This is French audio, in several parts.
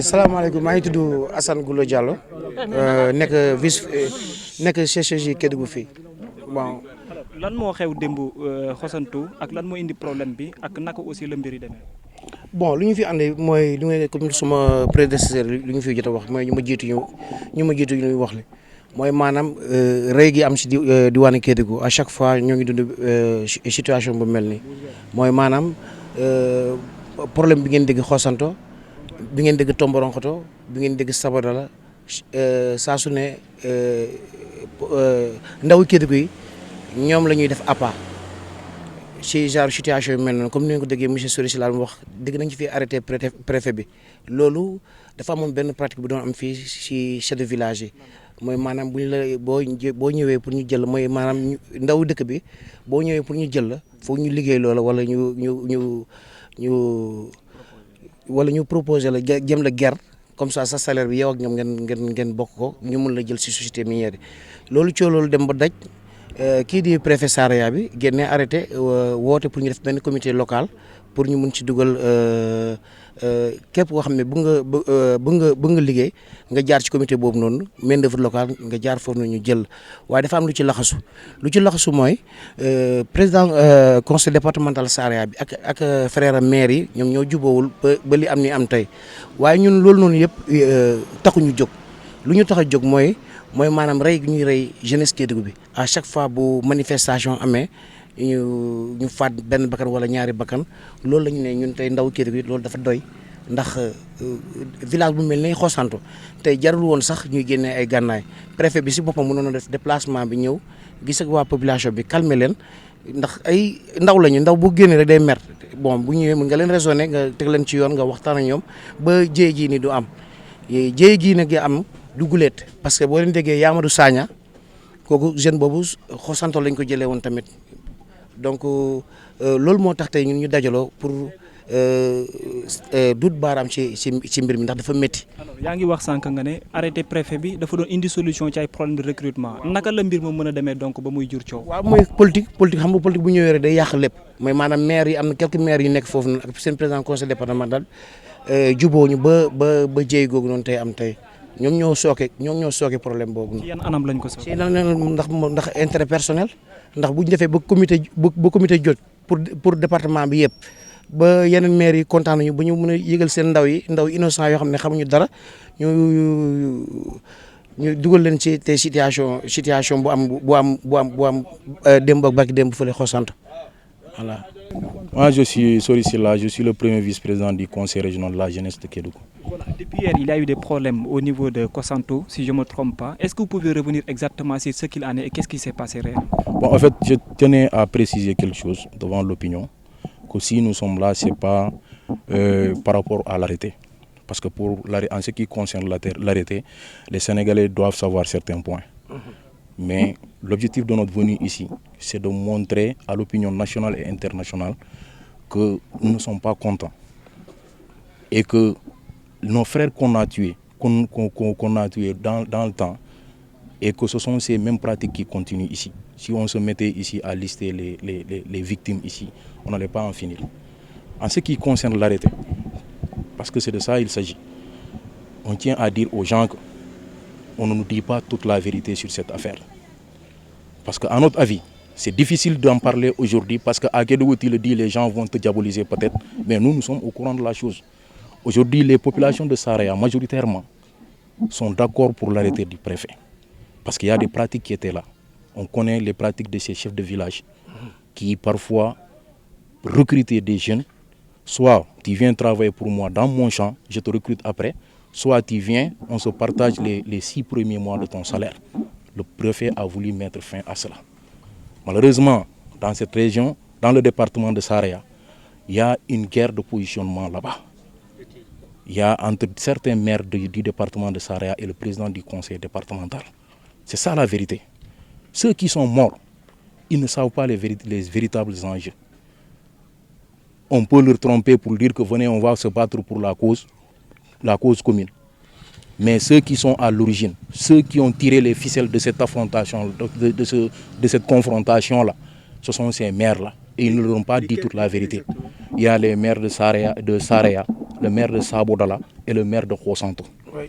salaamaaleykum maa ngi tudd Assane Goulo Diallo nekk nekk CCJ Kédougou fii bon. lan moo xew démb Xosanto ak lan moo indi problème bi ak naka aussi la mbir yi demee. bon lu ñu fi andi mooy lu nga comme suma prédécesseur lu ñu fi jot a wax mooy ñu ma jiitu ñu wax li mooy maanaam rëy gi am si diwaanu Kédougou à chaque fois ñoo ngi dund situation bu mel nii mooy maanaam problème bi ngeen dégg Xosanto bi ngeen dégg Tomboronkoto bi ngeen dégg Sabodala saa su ne ndaw Kédougou yi ñoom la ñuy def appât ci genre situation yu mel noonu comme ni nga ko déggee monsieur Sori Sylla mu wax dégg nañ ci fi arrêté préfet bi loolu dafa amoon benn pratique bu doon am fii ci chef de village yi mooy maanaam bu ñu la boo ñëwee pour ñu jël mooy maanaam ndaw dëkk bi boo ñëwee pour ñu jël la foog ñu liggéey loola wala ñu proposé la jëm la guerre comme ça sa salaire bi yow ak ñoom ngeen bokk ko ñu mun la jël ci société minière yi loolu coo loolu dem ba daj kii di préfet Saraya bi génne arrêté woote pour ñu def benn comité local pour ñu mun ci dugal képp koo xam ne bëgg nga liggéey nga jaar ci comité boobu noonu main d'œuvre locale nga jaar foofu noonu ñu jël waaye dafa am lu ci laxasu mooy président conseil départemental Saraya bi ak frère maire yi ñoom ñoo jubóowul ba li am ni am tey waaye ñun loolu noonu yëpp taxuñu jóg lu ñu tax a jóg mooy maanaam rey gi ñuy rey jeunesse Kédougou bi à chaque fois bu manifestation amee ñu faat benn bakkan wala ñaari bakkan loolu la ñu ne ñun tey ndaw Kédougou bi loolu dafa doy ndax village bu mel ni Xosanto tey jarul woon sax ñuy génnee ay gànnaay préfet bi si boppam mënoon a def déplacement bi ñëw gis ak waa population bi calmer leen ndax ay ndaw lañu ndaw bu génnee rek day mer bon bu ñëwee mën nga leen raisonner nga teg leen ci yoon nga waxtaan ak ñoom ba jéey jii ni du am jéey jii nag am. du guleet parce que boo leen déggee Yamadou Sagna kooku jeune boobu Xosanto lañ ko jëlee woon tamit donc loolu moo tax tey ñun ñu dajaloo pour duut baaraam ci mbir mi ndax dafa métti. alors yaa ngi wax sànq nga ne arrêté préfet bi dafa doon indi solution ci ay problème de recrutement naka la mbir ma mën a demee donc ba muy jur coow. waaw mooy politique xam nga politique bu ñëwee rek day yàq lépp mooy maanaam maire yi am na quelques maires yu nekk foofu noonu ak seen président conseil départemental jubóo ñu ba jéey googu noonu tey am tey. ñoom ñoo sooke problème boobu. ci yan anam lañ ko sooke. ci ndax intérêt personnel ndax bu ñu defee ba comité jot pour département bi yëpp ba yeneen maires yi kontaan nañu ba ñu mën a yëgal seen ndaw innocent yoo xam ne xamuñu dara ñu dugal leen ci te situation bu am démb ak barki démb fële Xosanto voilà. Moi, je suis Sori Sylla, je suis le premier vice-président du conseil régional de la jeunesse de Kédougou. Voilà, depuis hier, il y a eu des problèmes au niveau de Xosanto, si je ne me trompe pas. Est-ce que vous pouvez revenir exactement sur ce qu'il en est et qu'est-ce qui s'est passé réellement? Bon, en fait, je tenais à préciser quelque chose devant l'opinion, que si nous sommes là, ce n'est pas par rapport à l'arrêté. Parce que en ce qui concerne l'arrêté, les Sénégalais doivent savoir certains points. Mais l'objectif de notre venue ici, c'est de montrer à l'opinion nationale et internationale que nous ne sommes pas contents. Et que nos frères qu'on a tués dans le temps, et que ce sont ces mêmes pratiques qui continuent ici. Si on se mettait ici à lister les victimes ici, on n'allait pas en finir. En ce qui concerne l'arrêté, parce que c'est de ça qu'il s'agit, on tient à dire aux gens qu'on ne nous dit pas toute la vérité sur cette affaire. Parce qu'à notre avis, c'est difficile d'en parler aujourd'hui parce qu'à Kédougou, tu le dis, les gens vont te diaboliser peut-être, mais nous sommes au courant de la chose. Aujourd'hui, les populations de Saraya, majoritairement, sont d'accord pour l'arrêté du préfet. Parce qu'il y a des pratiques qui étaient là. On connaît les pratiques de ces chefs de village qui parfois recrutaient des jeunes. Soit tu viens travailler pour moi dans mon champ, je te recrute après. Soit tu viens, on se partage les 6 premiers mois de ton salaire. Le préfet a voulu mettre fin à cela. Malheureusement, dans cette région, dans le département de Saraya, il y a une guerre de positionnement là-bas. Il y a entre certains maires du département de Saraya et le président du conseil départemental. C'est ça la vérité. Ceux qui sont morts, ils ne savent pas les véritables enjeux. On peut leur tromper pour dire que venez, on va se battre pour la cause commune. Mais ceux qui sont à l'origine, ceux qui ont tiré les ficelles de cette affrontation, de cette confrontation-là, ce sont ces maires-là. Et ils ne leur ont pas dit toute la vérité. Il y a les maires de Saraya, le maire de Sabodala et le maire de Khosanto. Oui.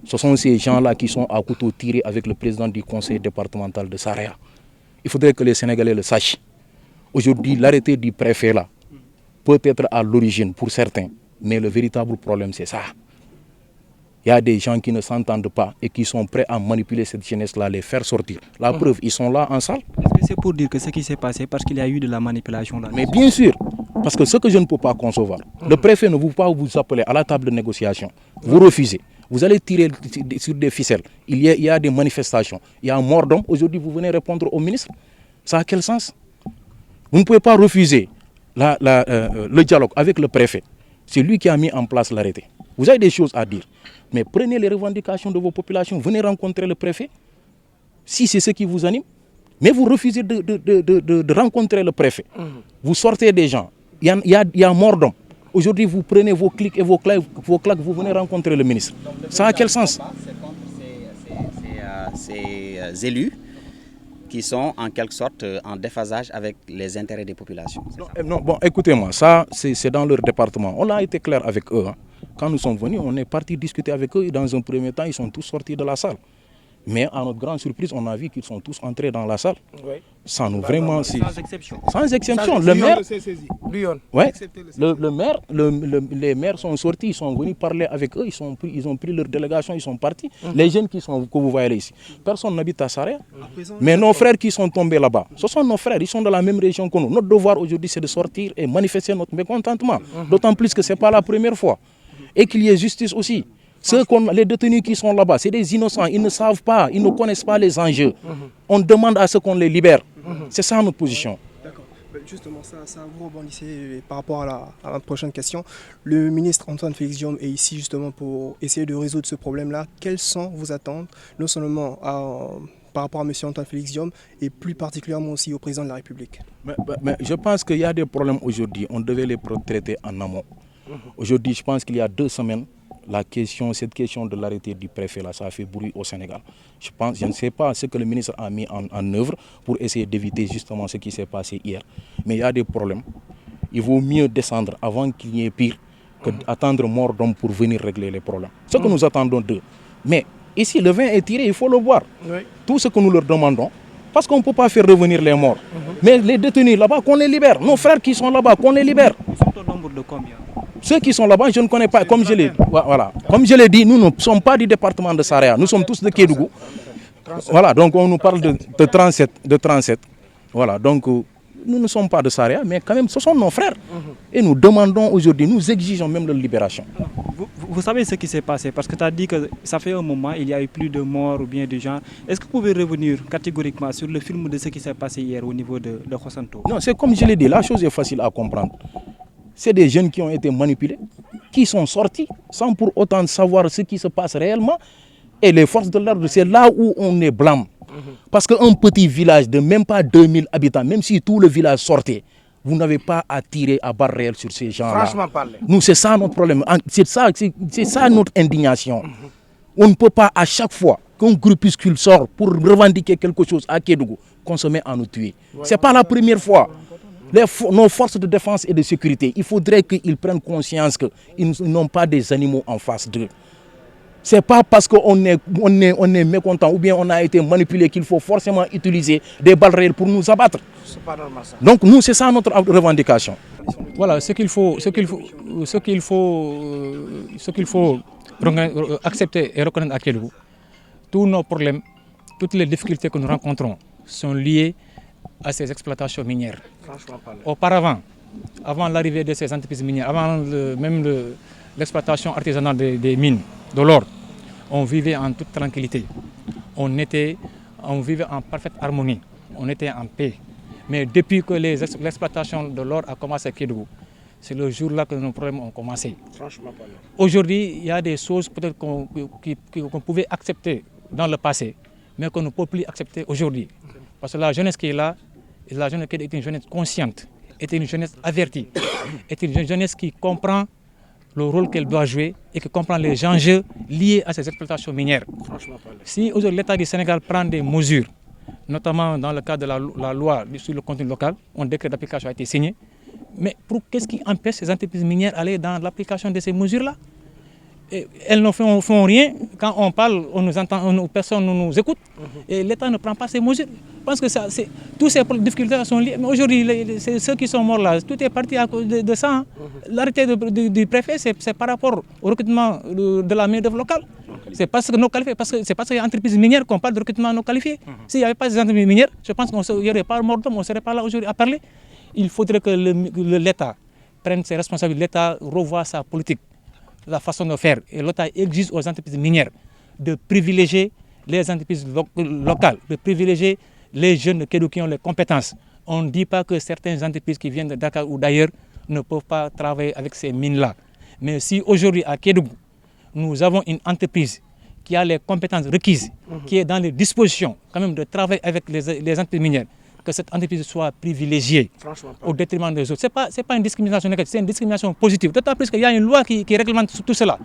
Ce sont ces gens-là qui sont à couteau tiré avec le président du conseil départemental de Saraya. Il faudrait que les Sénégalais le sachent. Aujourd'hui, l'arrêté du préfet là peut être à l'origine pour certains, mais le véritable problème c'est ça. Il y a des gens qui ne s'entendent pas et qui sont prêts à manipuler cette jeunesse-là, les faire sortir. La preuve, ils sont là en salle. Est-ce que c'est pour dire que ce qui s'est passé parce qu'il y a eu de la manipulation là? Mais bien sûr, parce que ce que je ne peux pas concevoir, le préfet ne vous pas vous appeler à la table de négociation. Vous refusez. Vous allez tirer sur des ficelles. Il y a des manifestations. Il y a un mort d'homme. Aujourd'hui, vous venez répondre au ministre. Ça a quel sens? Vous ne pouvez pas refuser le dialogue avec le préfet. C'est lui qui a mis en place l'arrêté. Vous avez des choses à dire. Mais prenez les revendications de vos populations. Venez rencontrer le préfet. Si c'est ce qui vous anime. Mais vous refusez de rencontrer le préfet. Vous sortez des gens. Il y a un mort d'homme. Aujourd'hui, vous prenez vos clics et vos claques, vous venez rencontrer le ministre. Ça a quel sens? C'est contre ces élus qui sont en quelque sorte en déphasage avec les intérêts des populations. Non, bon, écoutez-moi, ça c'est dans leur département. On a été clair avec eux. Hein. Quand nous sommes venus, on est parti discuter avec eux et dans un premier temps, ils sont tous sortis de la salle. Mais à notre grande surprise, on a vu qu'ils sont tous entrés dans la salle. Oui. Sans nous vraiment... Sans exception. Sans exception. Le maire... Ouais, les maires sont sortis, ils sont venus parler avec eux, ils ont pris leur délégation, ils sont partis. Les jeunes que vous voyez là ici, personne n'habite à Saraya. Mais nos frères qui sont tombés là-bas, ce sont nos frères, ils sont de la même région que nous. Notre devoir aujourd'hui, c'est de sortir et manifester notre mécontentement. D'autant plus que ce n'est pas la première fois. Et qu'il y ait justice aussi. Les détenus qui sont là-bas, c'est des innocents, ils ne savent pas, ils ne connaissent pas les enjeux. On demande à ce qu'on les libère. C'est ça notre position. D'accord. Justement, ça vous rebondissez par rapport à la prochaine question. Le ministre Antoine Félix Diome est ici justement pour essayer de résoudre ce problème-là. Quelles sont vos attentes, non seulement par rapport à M. Antoine Félix Diome et plus particulièrement aussi au président de la République? Mais je pense qu'il y a des problèmes aujourd'hui, on devait les traiter en amont. Aujourd'hui, je pense qu'il y a 2 semaines, cette question de l'arrêté du préfet, là, ça a fait bruit au Sénégal. Je ne sais pas ce que le ministre a mis en œuvre pour essayer d'éviter justement ce qui s'est passé hier. Mais il y a des problèmes. Il vaut mieux descendre avant qu'il y ait pire que d'attendre mort d'homme pour venir régler les problèmes. Ce que nous attendons d'eux. Mais ici, le vin est tiré, il faut le boire. Oui. Tout ce que nous leur demandons, parce qu'on ne peut pas faire revenir les morts. Mais les détenus là-bas, qu'on les libère. Nos frères qui sont là-bas, qu'on les libère. Ils sont au nombre de combien? Ceux qui sont là-bas, je ne connais pas. Comme je l'ai dit, nous ne sommes pas du département de Saraya. Nous sommes tous de Kédougou. Voilà, donc on nous parle de 37. Voilà, donc nous ne sommes pas de Saraya, mais quand même, ce sont nos frères. Et nous demandons aujourd'hui, nous exigeons même leur libération. Vous savez ce qui s'est passé? Parce que tu as dit que ça fait un moment, il y a eu plus de morts ou bien de gens. Est-ce que vous pouvez revenir catégoriquement sur le film de ce qui s'est passé hier au niveau de Khosanto? Non, c'est comme je l'ai dit, la chose est facile à comprendre. C'est des jeunes qui ont été manipulés, qui sont sortis sans pour autant savoir ce qui se passe réellement. Et les forces de l'ordre, c'est là où on est blâme. Parce qu'un petit village de même pas 2000 habitants, même si tout le village sortait, vous n'avez pas à tirer à barre réelle sur ces gens-là. Franchement parler. Nous, c'est ça notre problème. C'est ça notre indignation. On ne peut pas à chaque fois qu'un groupuscule sort pour revendiquer quelque chose à Kédougou, qu'on se met à nous tuer. Ce n'est pas la première fois. Nos forces de défense et de sécurité, il faudrait qu'ils prennent conscience qu'ils n'ont pas des animaux en face d'eux. Ce n'est pas parce qu'on est mécontent ou bien on a été manipulé qu'il faut forcément utiliser des balles réelles pour nous abattre. C'est pas normal ça. Donc nous, c'est ça notre revendication. Voilà, ce qu'il faut accepter et reconnaître à Kédougou, tous nos problèmes, toutes les difficultés que nous rencontrons sont liées à ces exploitations minières. Auparavant, avant l'arrivée de ces entreprises minières, avant l'exploitation artisanale des mines, de l'or, on vivait en toute tranquillité. On vivait en parfaite harmonie. On était en paix. Mais depuis que l'exploitation de l'or a commencé à Kédougou, c'est le jour-là que nos problèmes ont commencé. Aujourd'hui, il y a des choses peut-être qu'on pouvait accepter dans le passé, mais qu'on ne peut plus accepter aujourd'hui. Parce que la jeunesse qui est là, la jeunesse qui est une jeunesse consciente, est une jeunesse avertie, est une jeunesse qui comprend le rôle qu'elle doit jouer et qui comprend les enjeux liés à ces exploitations minières. Si aujourd'hui l'État du Sénégal prend des mesures, notamment dans le cadre de la loi sur le contenu local, un décret d'application a été signé, Mais qu'est-ce qui empêche ces entreprises minières d'aller dans l'application de ces mesures-là? Elles ne font rien. Quand on parle, on nous entend, personne ne nous écoute. Et l'État ne prend pas ces mesures. Je pense que toutes ces difficultés sont liées. Mais aujourd'hui, ceux qui sont morts là, tout est parti à cause de ça. Hein. L'arrêté du préfet, c'est par rapport au recrutement de la main-d'œuvre locale. C'est parce que nos qualifiés, c'est parce qu'il y a des entreprises minières qu'on parle de recrutement non qualifié. S'il n'y avait pas ces entreprises minières, je pense qu'il n'y aurait pas mort d'homme, on ne serait pas là aujourd'hui à parler. Il faudrait que l'État prenne ses responsabilités, l'État revoie sa politique, la façon de faire. Et l'État exige aux entreprises minières de privilégier les entreprises locales, de privilégier les jeunes de Kédougou qui ont les compétences. On ne dit pas que certaines entreprises qui viennent de Dakar ou d'ailleurs ne peuvent pas travailler avec ces mines-là. Mais si aujourd'hui à Kédougou, nous avons une entreprise qui a les compétences requises, qui est dans les dispositions quand même de travailler avec les entreprises minières, que cette entreprise soit privilégiée au détriment des autres. Ce n'est pas une discrimination négative, c'est une discrimination positive. D'autant plus qu'il y a une loi qui réglemente tout cela.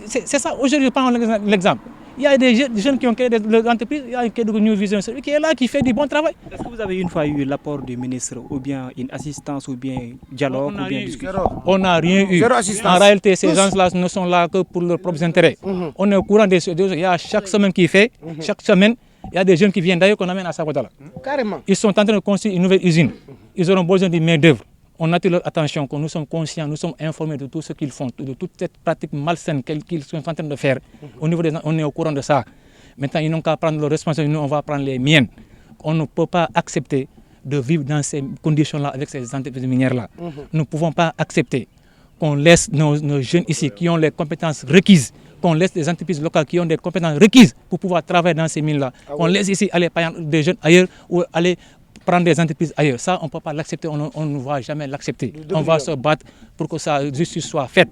C'est ça, aujourd'hui, je prends l'exemple. Il y a des jeunes qui ont créé des entreprises, il y a Kédougou New Vision qui est là, qui fait du bon travail. Est-ce que vous avez une fois eu l'apport du ministre, ou bien une assistance, ou bien dialogue, ou bien discussion? On n'a rien eu. En réalité, ces gens-là ne sont là que pour leurs propres intérêts. On est au courant des choses. Il y a chaque semaine qui fait, chaque semaine, il y a des jeunes qui viennent d'ailleurs qu'on amène à Sabodala. Carrément. Ils sont en train de construire une nouvelle usine. Ils auront besoin de main-d'œuvre. On attire leur attention, que nous sommes conscients, nous sommes informés de tout ce qu'ils font, de toute cette pratique malsaine qu'ils sont en train de faire. Au niveau on est au courant de ça. Maintenant, ils n'ont qu'à prendre leurs responsabilités, nous, on va prendre les miennes. On ne peut pas accepter de vivre dans ces conditions-là avec ces entreprises minières-là. Nous ne pouvons pas accepter qu'on laisse nos jeunes ici qui ont les compétences requises, qu'on laisse des entreprises locales qui ont des compétences requises pour pouvoir travailler dans ces mines-là. On laisse ici aller des jeunes ailleurs ou aller prendre des entreprises ailleurs. Ça, on ne peut pas l'accepter, on ne va jamais l'accepter. On va se battre pour que sa justice soit faite.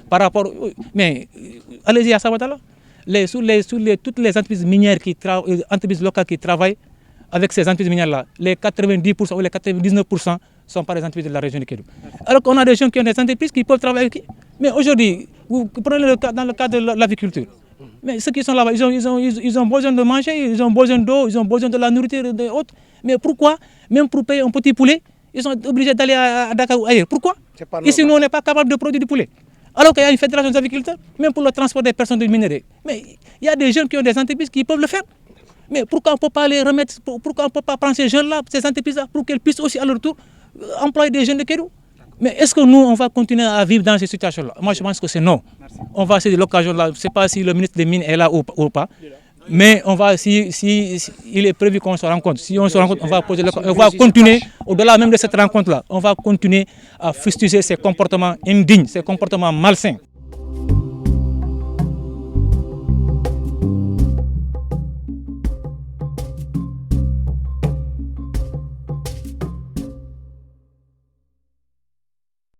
Par rapport... Mais allez-y à Sabodala. Toutes les entreprises minières, entreprises locales qui travaillent avec ces entreprises minières-là, les 90% ou les 99% sont pas des entreprises de la région de Kédougou. Alors qu'on a des gens qui ont des entreprises qui peuvent travailler avec. Mais aujourd'hui, vous prenez dans le cas de l'agriculture. Mais ceux qui sont là-bas, ils ont besoin de manger, ils ont besoin d'eau, ils ont besoin de la nourriture et autres. Mais pourquoi, même pour payer un petit poulet, ils sont obligés d'aller à Dakar ou ailleurs? Pourquoi? Ici, nous, on n'est pas capable de produire du poulet. Alors qu'il y a une fédération des agriculteurs, même pour le transport des personnes de minerais. Mais il y a des jeunes qui ont des entreprises qui peuvent le faire. Mais pourquoi on ne peut pas les remettre, pourquoi on ne peut pas prendre ces jeunes-là, ces entreprises-là, pour qu'elles puissent aussi à leur tour employer des jeunes de Kédougou? Mais est-ce que nous, on va continuer à vivre dans ces situations-là? Moi, je pense que c'est non. On va saisir l'occasion-là. Je ne sais pas si le ministre des Mines est là ou pas. Mais on va, si il est prévu qu'on se rencontre, si on se rencontre, on va poser on va continuer, au-delà même de cette rencontre-là, on va continuer à fustiger ces comportements indignes, ces comportements malsains.